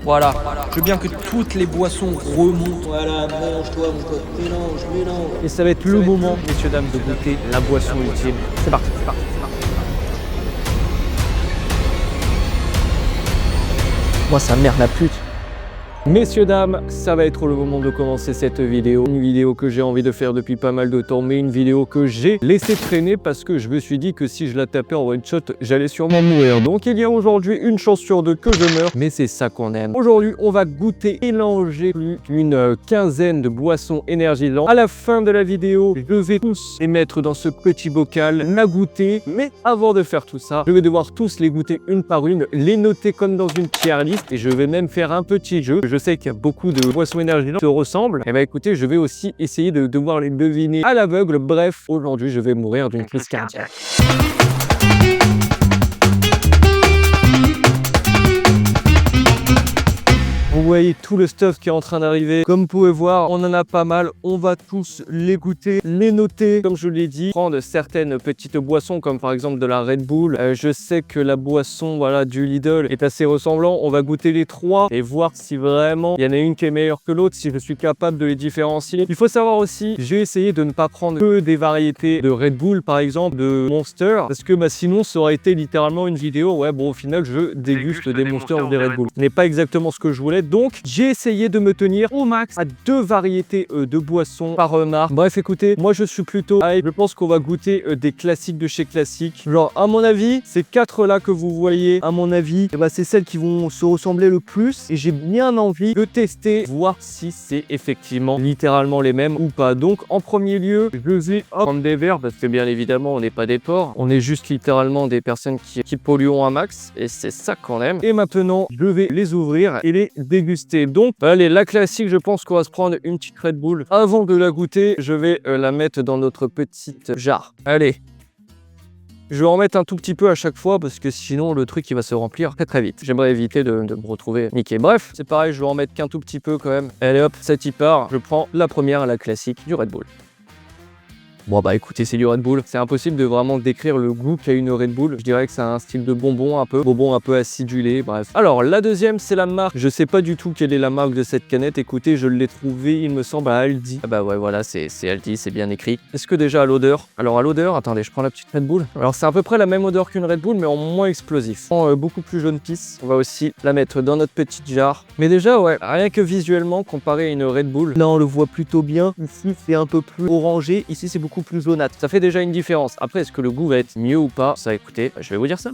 Voilà. Je veux bien que toutes les boissons remontent. Voilà, mélange-toi mon pote, mélange. Et ça va être le moment, messieurs, dames, de goûter la boisson ultime. C'est parti, c'est parti. Moi, sa mère la pute. Messieurs, dames, ça va être le moment de commencer cette vidéo. Une vidéo que j'ai envie de faire depuis pas mal de temps, mais une vidéo que j'ai laissé traîner parce que je me suis dit que si je la tapais en one shot, j'allais sûrement mourir. Donc il y a aujourd'hui une chance sur deux que je meure, mais c'est ça qu'on aime. Aujourd'hui, on va goûter, mélanger plus d'une quinzaine de boissons énergisantes. À la fin de la vidéo, je vais tous les mettre dans ce petit bocal, la goûter. Mais avant de faire tout ça, je vais devoir tous les goûter une par une, les noter comme dans une tier list et je vais même faire un petit jeu. Je sais qu'il y a beaucoup de boissons énergisantes qui se ressemblent. Et bien écoutez, je vais aussi essayer de devoir les deviner à l'aveugle. Bref, aujourd'hui, je vais mourir d'une crise cardiaque. Vous voyez tout le stuff qui est en train d'arriver. Comme vous pouvez voir, on en a pas mal. On va tous les goûter, les noter. Comme je l'ai dit, prendre certaines petites boissons comme par exemple de la Red Bull. Je sais que la boisson du Lidl est assez ressemblant. On va goûter les trois et voir si vraiment il y en a une qui est meilleure que l'autre, si je suis capable de les différencier. Il faut savoir aussi, j'ai essayé de ne pas prendre que des variétés de Red Bull, par exemple, de Monster, parce que sinon ça aurait été littéralement une vidéo. Ouais, bon, au final, je déguste des Monster ou des Red Bull. Ce n'est pas exactement ce que je voulais. Donc, j'ai essayé de me tenir au max à 2 variétés de boissons par marque. Bref, écoutez, moi je suis plutôt hype. Je pense qu'on va goûter des classiques de chez classiques. Genre, à mon avis, ces 4 là que vous voyez, à mon avis, c'est celles qui vont se ressembler le plus. Et j'ai bien envie de tester, voir si c'est effectivement littéralement les mêmes ou pas. Donc, en premier lieu, je vais prendre des verres parce que bien évidemment, on n'est pas des porcs. On est juste littéralement des personnes qui polluons un max. Et c'est ça qu'on aime. Et maintenant, je vais les ouvrir et les déguster. Donc, allez, la classique, je pense qu'on va se prendre une petite Red Bull. Avant de la goûter, je vais la mettre dans notre petite jarre. Allez. Je vais en mettre un tout petit peu à chaque fois parce que sinon, le truc, il va se remplir très très vite. J'aimerais éviter de me retrouver niqué. Bref, c'est pareil, je vais en mettre qu'un tout petit peu quand même. Allez hop, ça y part. Je prends la première, la classique du Red Bull. Bon écoutez, c'est du Red Bull. C'est impossible de vraiment décrire le goût qu'a une Red Bull. Je dirais que c'est un style de bonbon un peu acidulé, bref. Alors la deuxième, c'est la marque. Je sais pas du tout quelle est la marque de cette canette. Écoutez, je l'ai trouvée, il me semble, à Aldi. Ah bah ouais, voilà, c'est Aldi, c'est bien écrit. Est-ce que déjà à l'odeur? Alors à l'odeur, attendez, je prends la petite Red Bull. Alors c'est à peu près la même odeur qu'une Red Bull, mais en moins explosif. Beaucoup plus jaune pisse. On va aussi la mettre dans notre petite jarre. Mais déjà, ouais, rien que visuellement, comparé à une Red Bull, là on le voit plutôt bien. Ici, c'est un peu plus orangé. Ici, c'est beaucoup plus jaunâtre. Ça fait déjà une différence. Après, est-ce que le goût va être mieux ou pas? Ça, écoutez, je vais vous dire ça.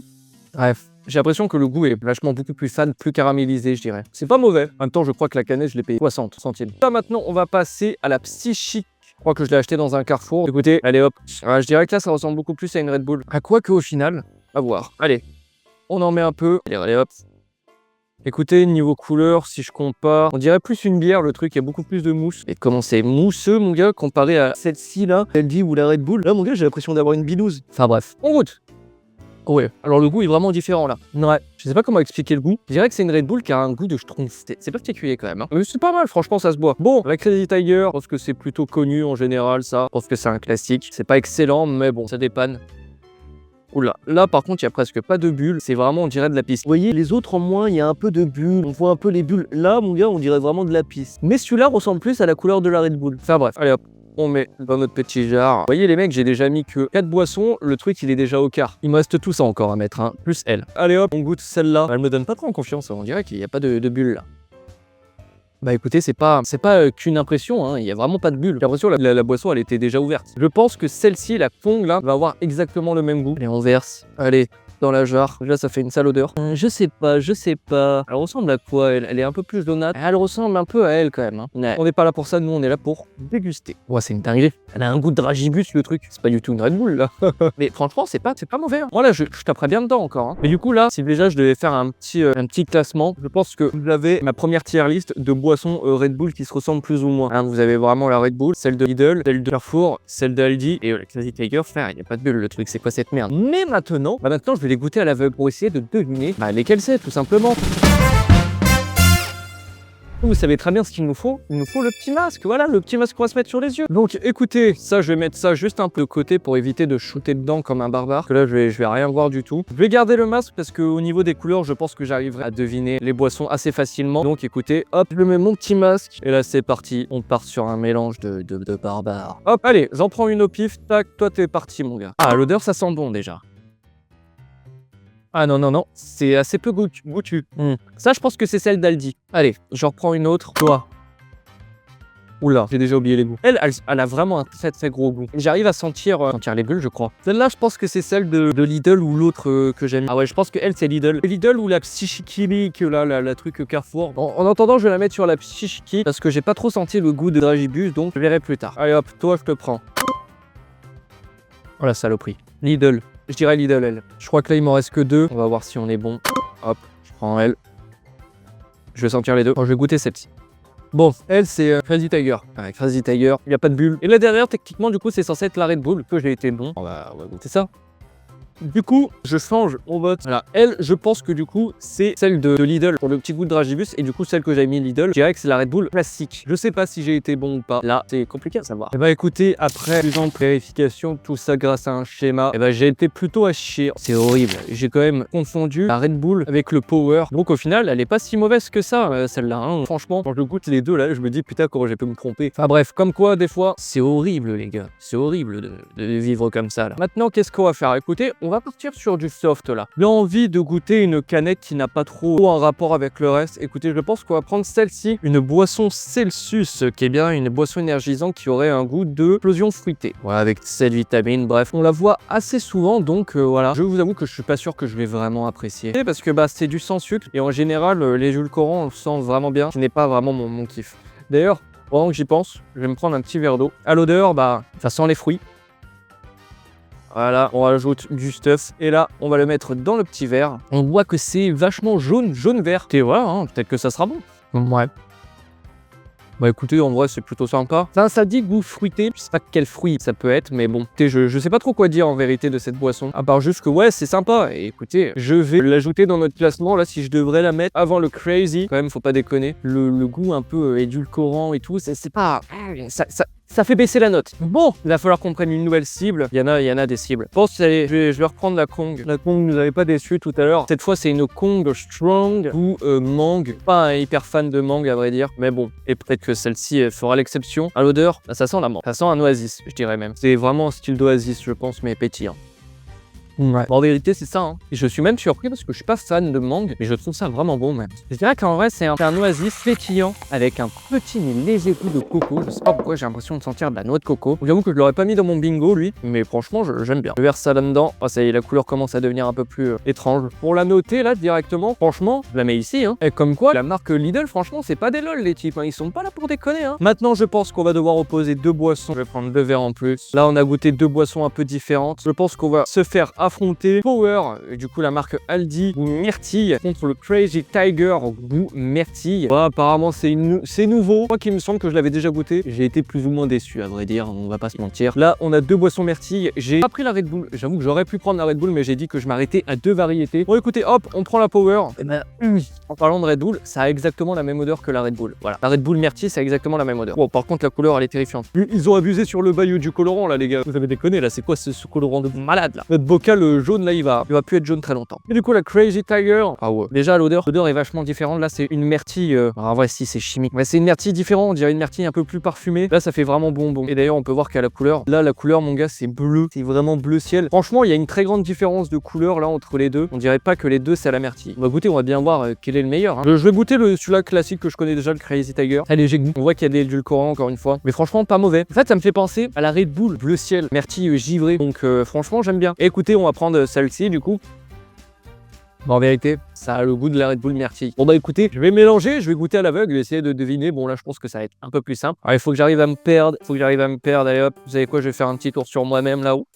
Bref, j'ai l'impression que le goût est vachement beaucoup plus fan, plus caramélisé, je dirais. C'est pas mauvais. En même temps, je crois que la canette, je l'ai payé 60 centimes. Là, maintenant, on va passer à la psychique. Je crois que je l'ai acheté dans un Carrefour. Écoutez, allez hop. Je dirais que là, ça ressemble beaucoup plus à une Red Bull. À quoi qu'au final, à voir. Allez, on en met un peu. Allez hop. Écoutez, niveau couleur, si je compare, on dirait plus une bière, le truc, il y a beaucoup plus de mousse. Et comment c'est mousseux, mon gars, comparé à celle-ci, là, Aldi ou la Red Bull. Là, mon gars, j'ai l'impression d'avoir une binouse. Enfin bref, on goûte. Ouais, alors le goût est vraiment différent, là. Ouais, je sais pas comment expliquer le goût. Je dirais que c'est une Red Bull qui a un goût de schtroumpf. C'est particulier quand même, hein. Mais c'est pas mal, franchement, ça se boit. Bon, la Crazy Tiger, je pense que c'est plutôt connu en général, ça. Je pense que c'est un classique. C'est pas excellent, mais bon, ça dépanne. Oula, là par contre il y a presque pas de bulles, c'est vraiment on dirait de la pisse. Vous voyez les autres en moins il y a un peu de bulles, on voit un peu les bulles. Là mon gars on dirait vraiment de la pisse. Mais celui-là ressemble plus à la couleur de la Red Bull. Enfin bref, allez hop, on met dans notre petit jar. Vous voyez les mecs, j'ai déjà mis que 4 boissons, le truc il est déjà au quart. Il me reste tout ça encore à mettre, hein, plus elle. Allez hop, on goûte celle-là. Elle me donne pas trop en confiance, on dirait qu'il n'y a pas de bulles là. Bah écoutez, c'est pas qu'une impression, hein. Il y a vraiment pas de bulle. J'ai l'impression que la boisson elle était déjà ouverte. Je pense que celle-ci, la Kong là, va avoir exactement le même goût. Allez, on verse. Allez, dans la jarre. Là, ça fait une sale odeur. Je sais pas. Elle ressemble à quoi elle est un peu plus jaunâtre. Elle ressemble un peu à elle quand même, hein. Ouais. On n'est pas là pour ça, nous on est là pour déguster. Ouais, c'est une dinguerie. Elle a un goût de dragibus le truc. C'est pas du tout une Red Bull là. Mais franchement, c'est pas mauvais, hein. Voilà, je taperais bien dedans encore, hein. Mais du coup là, si déjà je devais faire un petit classement, je pense que vous avez ma première tier list de boissons Red Bull qui se ressemblent plus ou moins, hein. Vous avez vraiment la Red Bull, celle de Lidl, celle de Carrefour, celle d'Aldi et la Crazy Tiger. Frère, il n'y a pas de bulle le truc, c'est quoi cette merde? Mais maintenant, je vais les goûter à l'aveugle pour essayer de deviner lesquels c'est tout simplement. Vous savez très bien ce qu'il nous faut. Il nous faut le petit masque. Voilà, le petit masque qu'on va se mettre sur les yeux. Donc écoutez, ça je vais mettre ça juste un peu de côté pour éviter de shooter dedans comme un barbare. Parce que là je vais rien voir du tout. Je vais garder le masque parce qu'au niveau des couleurs, je pense que j'arriverai à deviner les boissons assez facilement. Donc écoutez, hop, je mets mon petit masque. Et là c'est parti. On part sur un mélange de barbares. Hop, allez, j'en prends une au pif. Tac, toi t'es parti mon gars. Ah, l'odeur ça sent bon déjà. Ah non, non, non, c'est assez peu goûtu. Ça, je pense que c'est celle d'Aldi. Allez, j'en reprends une autre. Toi. Oula, j'ai déjà oublié les goûts. Elle a vraiment un très très gros goût. J'arrive à sentir les bulles, je crois. Celle-là, je pense que c'est celle de Lidl ou l'autre que j'aime. Ah ouais, je pense que elle c'est Lidl. Lidl ou la psychiquimique, là, la truc Carrefour. En attendant, je vais la mettre sur la psychiquimique parce que j'ai pas trop senti le goût de Dragibus, donc je verrai plus tard. Allez hop, toi, je te prends. Oh la saloperie. Lidl. Je dirais Lidl, elle. Je crois que là, il m'en reste que 2. On va voir si on est bon. Hop, je prends elle. Je vais sentir les deux. Bon, je vais goûter celle-ci. Bon, elle, c'est Crazy Tiger. Ouais, Crazy Tiger, il n'y a pas de bulle. Et là derrière, techniquement, du coup, c'est censé être la Red Bull, que j'ai été bon. On va goûter ça. Du coup, je change mon vote. Voilà, elle, je pense que du coup, c'est celle de Lidl pour le petit goût de Dragibus. Et du coup, celle que j'avais mis Lidl, je dirais que c'est la Red Bull classique. Je sais pas si j'ai été bon ou pas. Là, c'est compliqué à savoir. Et bah écoutez, après plusieurs vérifications, tout ça grâce à un schéma, et bah j'ai été plutôt à chier. C'est horrible. J'ai quand même confondu la Red Bull avec le Power. Donc au final, elle est pas si mauvaise que ça, celle-là. Hein. Franchement, quand je goûte les deux là, je me dis putain comment j'ai pu me tromper. Enfin bref, comme quoi des fois, c'est horrible les gars. C'est horrible de vivre comme ça là. Maintenant, qu'est-ce qu'on va faire? Écoutez, on va partir sur du soft là. J'ai envie de goûter une canette qui n'a pas trop un rapport avec le reste. Écoutez, je pense qu'on va prendre celle-ci, une boisson Celsius, qui est bien une boisson énergisante qui aurait un goût de explosion fruitée. Voilà, avec cette vitamine, bref, on la voit assez souvent, donc voilà. Je vous avoue que je suis pas sûr que je vais vraiment apprécier. Parce que bah c'est du sans sucre et en général, les édulcorants, on le sent vraiment bien. Ce n'est pas vraiment mon kiff. D'ailleurs, pendant que j'y pense, je vais me prendre un petit verre d'eau. À l'odeur, bah ça sent les fruits. Voilà, on rajoute du stuff et là, on va le mettre dans le petit verre. On voit que c'est vachement jaune-vert. Et voilà, hein, peut-être que ça sera bon. Ouais. Bah écoutez, en vrai, c'est plutôt sympa. Ça dit goût fruité. Je sais pas quel fruit ça peut être, mais bon. Écoutez, je sais pas trop quoi dire en vérité de cette boisson. À part juste que ouais, c'est sympa. Et écoutez, je vais l'ajouter dans notre classement. Là, si je devrais la mettre avant le Crazy, quand même, faut pas déconner. Le goût un peu édulcorant et tout, c'est pas... Ça fait baisser la note. Bon, il va falloir qu'on prenne une nouvelle cible. Il y en a des cibles. Je pense que je vais reprendre la Kong. La Kong nous avait pas déçu tout à l'heure. Cette fois, c'est une Kong Strong ou Mangue. Pas un hyper fan de Mangue à vrai dire. Mais bon, et peut-être que celle-ci fera l'exception. À l'odeur, bah, ça sent la menthe. Ça sent un oasis, je dirais même. C'est vraiment un style d'oasis, je pense, mais pétillant. Ouais. Bon, en vérité, c'est ça. Hein. Et je suis même surpris parce que je suis pas fan de mangue, mais je trouve ça vraiment bon même. Je dirais qu'en vrai, c'est un oasis pétillant avec un petit mais léger goût de coco. Je sais pas pourquoi j'ai l'impression de sentir de la noix de coco. J'avoue que je l'aurais pas mis dans mon bingo lui, mais franchement, j'aime bien. Je verse ça là-dedans. Oh, ça y est, la couleur commence à devenir un peu plus étrange. Pour la noter là directement, franchement, je la mets ici. Hein. Et comme quoi, la marque Lidl, franchement, c'est pas des lol les types. Hein. Ils sont pas là pour déconner. Hein. Maintenant, je pense qu'on va devoir opposer deux boissons. Je vais prendre 2 verres en plus. Là, on a goûté 2 boissons un peu différentes. Je pense qu'on va se faire affronter Power, du coup la marque Aldi ou Myrtille contre le Crazy Tiger goût Myrtille. Voilà, apparemment c'est nouveau. Moi qui me semble que je l'avais déjà goûté, j'ai été plus ou moins déçu à vrai dire, on va pas se mentir. Là on a 2 boissons Myrtille, j'ai pas pris la Red Bull, j'avoue que j'aurais pu prendre la Red Bull mais j'ai dit que je m'arrêtais à 2 variétés. Bon écoutez hop, on prend la Power. Et ben, en parlant de Red Bull, ça a exactement la même odeur que la Red Bull. Voilà, la Red Bull Myrtille c'est exactement la même odeur. Bon par contre la couleur elle est terrifiante. Ils ont abusé sur le bayou du colorant là les gars. Vous avez déconné là, c'est quoi ce colorant de malade là? Notre bocal jaune là il va plus être jaune très longtemps. Et du coup la Crazy Tiger, ah ouais. Déjà l'odeur est vachement différente. Là c'est une myrtille, en vrai si c'est chimique. Mais c'est une myrtille différente, on dirait une myrtille un peu plus parfumée. Là ça fait vraiment bonbon. Et d'ailleurs on peut voir qu'à la couleur, là la couleur mon gars c'est bleu, c'est vraiment bleu ciel. Franchement il y a une très grande différence de couleur là entre les deux. On dirait pas que les deux c'est à la myrtille. On va goûter, on va bien voir quel est le meilleur. Hein. Je vais goûter celui-là classique que je connais déjà, le Crazy Tiger. Très léger goût. On voit qu'il y a des édulcorants encore une fois. Mais franchement pas mauvais. En fait ça me fait penser à la Red Bull bleu ciel, myrtille givrée. Donc franchement j'aime bien. Et écoutez on va prendre celle-ci du coup. Bon, en vérité, ça a le goût de la Red Bull Myrtille. Bon bah écoutez, je vais mélanger, je vais goûter à l'aveugle, essayer de deviner. Bon là je pense que ça va être un peu plus simple. Alors il faut que j'arrive à me perdre, Allez hop, vous savez quoi, je vais faire un petit tour sur moi-même là-haut.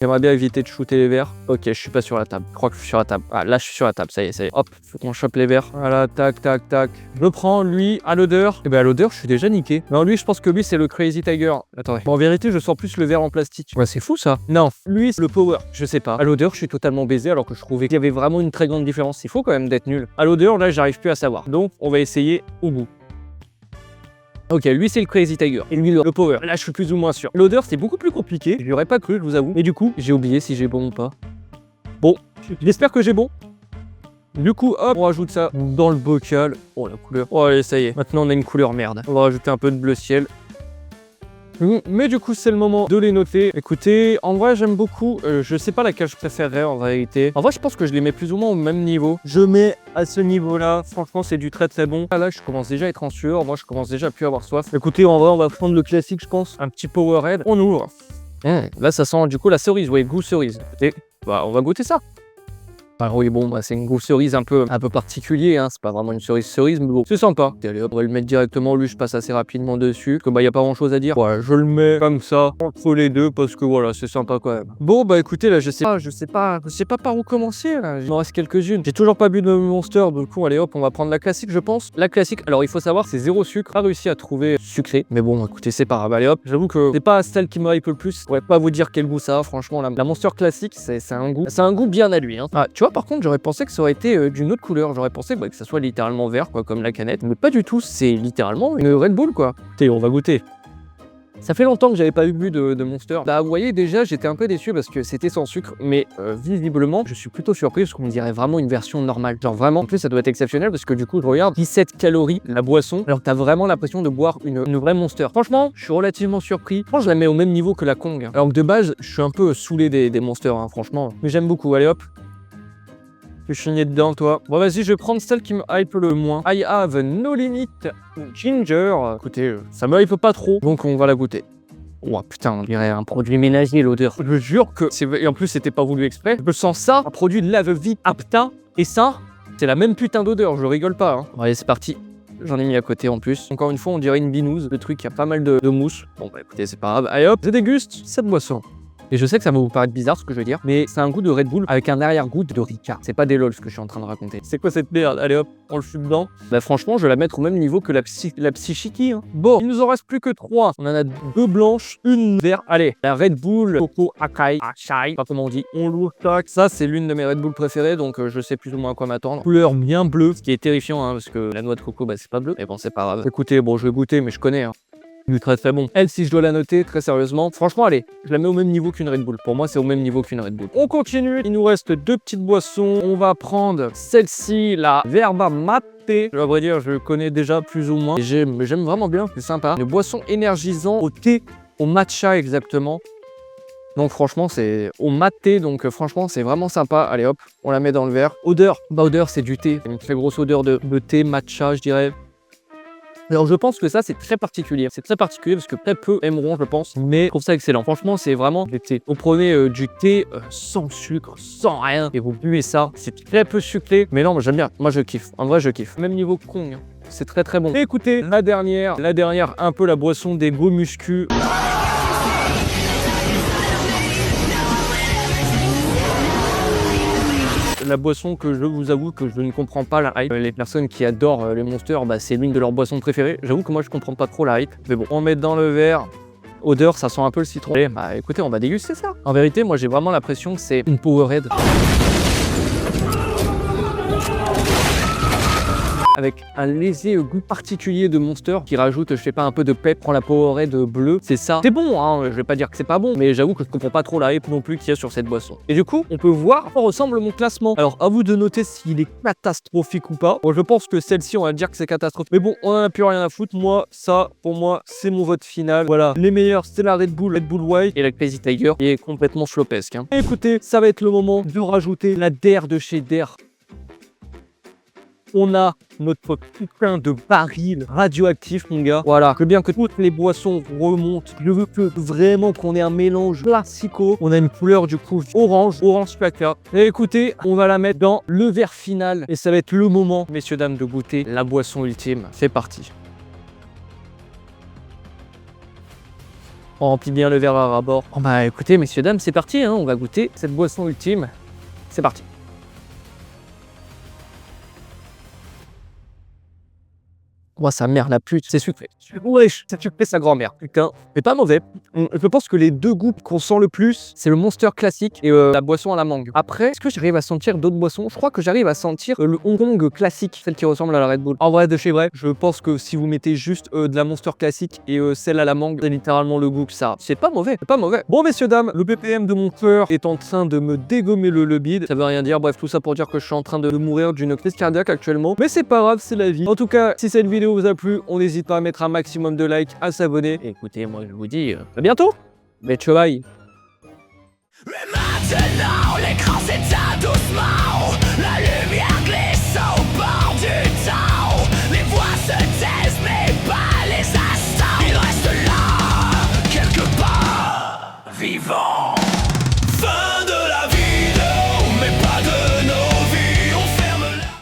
J'aimerais bien éviter de shooter les verres. Ok, je suis pas sur la table. Je crois que je suis sur la table. Ah, là, je suis sur la table. Ça y est. Hop, faut qu'on chope les verres. Voilà, tac, tac, tac. Je le prends, lui, à l'odeur. Et ben, à l'odeur, je suis déjà niqué. Non, lui, je pense que lui, c'est le Crazy Tiger. Attendez. Bon, en vérité, je sens plus le verre en plastique. Ouais, c'est fou, ça. Non, lui, c'est le Power. Je sais pas. À l'odeur, je suis totalement baisé alors que je trouvais qu'il y avait vraiment une très grande différence. Il faut quand même d'être nul. À l'odeur, là, j'arrive plus à savoir. Donc, on va essayer au goût. Ok, lui c'est le Crazy Tiger. Et lui le Power. Là je suis plus ou moins sûr. L'odeur c'est beaucoup plus compliqué. Je l'aurais pas cru, je vous avoue. Mais du coup, j'ai oublié si j'ai bon ou pas. Bon, j'espère que j'ai bon. Du coup, hop, on rajoute ça dans le bocal. Oh la couleur. Oh allez, ça y est. Maintenant on a une couleur merde. On va rajouter un peu de bleu ciel. Mais du coup, c'est le moment de les noter. Écoutez, en vrai, j'aime beaucoup. Je sais pas laquelle je préférerais en réalité. En vrai, je pense que je les mets plus ou moins au même niveau. Je mets à ce niveau-là. Franchement, c'est du très très bon. Là, je commence déjà à être en sueur. Moi, je commence déjà à plus avoir soif. Écoutez, en vrai, on va prendre le classique, je pense. Un petit Powerade. On ouvre. Là, ça sent du coup la cerise. Oui, goût cerise. Écoutez, bah, on va goûter ça. Enfin, oui, bon, bah, c'est une goût cerise un peu particulier, hein. C'est pas vraiment une cerise, mais bon, c'est sympa. Allez, hop, on va le mettre directement. Lui, je passe assez rapidement dessus. Parce que bah, y a pas grand chose à dire. Ouais, je le mets comme ça, entre les deux, parce que voilà, c'est sympa quand même. Bon, bah écoutez, là, je sais pas par où commencer, là. Il m'en reste quelques-unes. J'ai toujours pas bu de Monster, du coup, allez, hop, on va prendre la classique, je pense. La classique, alors il faut savoir, c'est 0 sucre. Pas réussi à trouver sucré. Mais bon, écoutez, c'est pas grave. Allez, hop, j'avoue que c'est pas celle qui me hype le plus. Je pourrais pas vous dire quel goût ça a, franchement. La Monster classique, c'est un goût bien à lui, hein. Ah, tu vois, par contre, j'aurais pensé que ça aurait été d'une autre couleur. J'aurais pensé que ça soit littéralement vert, quoi, comme la canette. Mais pas du tout, c'est littéralement une Red Bull, quoi. Écoutez, on va goûter. Ça fait longtemps que j'avais pas bu de Monster. Bah, vous voyez, déjà, j'étais un peu déçu parce que c'était sans sucre, mais visiblement, je suis plutôt surpris parce qu'on dirait vraiment une version normale. Genre vraiment, en plus, ça doit être exceptionnel parce que du coup, je regarde 17 calories la boisson, alors que t'as vraiment l'impression de boire une vraie Monster. Franchement, je suis relativement surpris. Franchement, je la mets au même niveau que la Kong. Alors que de base, je suis un peu saoulé des Monsters, hein, franchement. Mais j'aime beaucoup. Allez, hop. Je suis chigné dedans, toi. Bon, vas-y, je vais prendre celle qui me hype le moins. I have no limit ginger. Écoutez, ça me hype pas trop, donc on va la goûter. Oh putain, on dirait un produit ménager, l'odeur. Je jure que c'est... Et en plus, c'était pas voulu exprès. Je sens ça, un produit de lave-vie Apta. Et ça, c'est la même putain d'odeur, je rigole pas. Hein. Bon, allez, c'est parti. J'en ai mis à côté en plus. Encore une fois, on dirait une binouze. Le truc, il y a pas mal de mousse. Bon, bah écoutez, c'est pas grave. Allez hop, je déguste cette boisson. Et je sais que ça va vous paraître bizarre ce que je veux dire, mais c'est un goût de Red Bull avec un arrière-goût de Ricard. C'est pas des lol ce que je suis en train de raconter. C'est quoi cette merde? Allez hop, on le fume dedans. Bah franchement, je vais la mettre au même niveau que la Psychicky. Hein. Bon, il nous en reste plus que 3. On en a 2 blanches, une verte. Allez, la Red Bull Coco Acai, pas comment on dit. On l'ouvre, tac. Ça, c'est l'une de mes Red Bull préférées, donc je sais plus ou moins à quoi m'attendre. Couleur bien bleue, ce qui est terrifiant, hein, parce que la noix de coco, bah c'est pas bleu. Mais bon, c'est pas grave. Écoutez, bon, je vais goûter, mais je connais. Hein. Très très bon. Elle, si je dois la noter, très sérieusement, franchement, allez, je la mets au même niveau qu'une Red Bull. Pour moi, c'est au même niveau qu'une Red Bull. On continue. Il nous reste 2 petites boissons. On va prendre celle-ci, la Verba Mate. À vrai dire, je connais déjà plus ou moins. Et j'aime vraiment bien, c'est sympa. Une boisson énergisante au thé, au matcha exactement. Donc franchement, c'est au maté, donc franchement, c'est vraiment sympa. Allez hop, on la met dans le verre. Odeur, bah odeur, c'est du thé. Une très grosse odeur de thé, matcha, je dirais. Alors je pense que ça c'est très particulier. C'est très particulier parce que très peu aimeront je pense. Mais je trouve ça excellent. Franchement c'est vraiment du thé. Vous prenez du thé sans sucre, sans rien. Et vous buvez ça. C'est très peu sucré. Mais non, moi j'aime bien. Moi je kiffe. En vrai je kiffe. Même niveau Kong. C'est très très bon. Et écoutez, la dernière, un peu la boisson des go muscu. La boisson que je vous avoue que je ne comprends pas la hype. Les personnes qui adorent les Monsters, bah, c'est l'une de leurs boissons préférées. J'avoue que moi je comprends pas trop la hype. Mais bon, on met dans le verre. Odeur, ça sent un peu le citron. Allez, bah écoutez, on va déguster ça. En vérité, moi j'ai vraiment l'impression que c'est une Powerade. Avec un léger goût particulier de Monster qui rajoute, je sais pas, un peu de pep. Prends la Powerade bleue, c'est ça. C'est bon, hein, je vais pas dire que c'est pas bon, mais j'avoue que je comprends pas trop la hype non plus qu'il y a sur cette boisson. Et du coup, on peut voir à quoi ressemble mon classement. Alors, à vous de noter s'il est catastrophique ou pas. Bon, je pense que celle-ci, on va dire que c'est catastrophique. Mais bon, on en a plus rien à foutre. Moi, ça, pour moi, c'est mon vote final. Voilà, les meilleurs, c'est la Red Bull White et la Crazy Tiger, qui est complètement chlopesque. Hein. Et écoutez, ça va être le moment de rajouter la DER de chez DER. On a notre putain de baril radioactif, mon gars. Voilà, je veux bien que toutes les boissons remontent. Je veux que vraiment qu'on ait un mélange classico. On a une couleur du coup orange placa. Et écoutez, on va la mettre dans le verre final. Et ça va être le moment, messieurs, dames, de goûter la boisson ultime. C'est parti. On remplit bien le verre à ras-bord. Bon bah écoutez, messieurs, dames, c'est parti. Hein, on va goûter cette boisson ultime. C'est parti. Quoi, sa mère, la pute, c'est sucré. Wesh, c'est sucré sa grand-mère. Putain, mais pas mauvais. Je pense que les deux goûts qu'on sent le plus, c'est le Monster classique et la boisson à la mangue. Après, est-ce que j'arrive à sentir d'autres boissons? Je crois que j'arrive à sentir le Hong Kong classique, celle qui ressemble à la Red Bull. En vrai, de chez vrai, je pense que si vous mettez juste de la Monster classique et celle à la mangue, c'est littéralement le goût que ça. C'est pas mauvais, c'est pas mauvais. Bon, messieurs, dames, le BPM de mon cœur est en train de me dégommer le bide. Ça veut rien dire. Bref, tout ça pour dire que je suis en train de mourir d'une crise cardiaque actuellement. Mais c'est pas grave, c'est la vie. En tout cas, si cette vidéo vous a plu, on n'hésite pas à mettre un maximum de likes, à s'abonner. Et écoutez, moi je vous dis à bientôt. Mais ciao, bye. Maintenant l'écran s'éteint.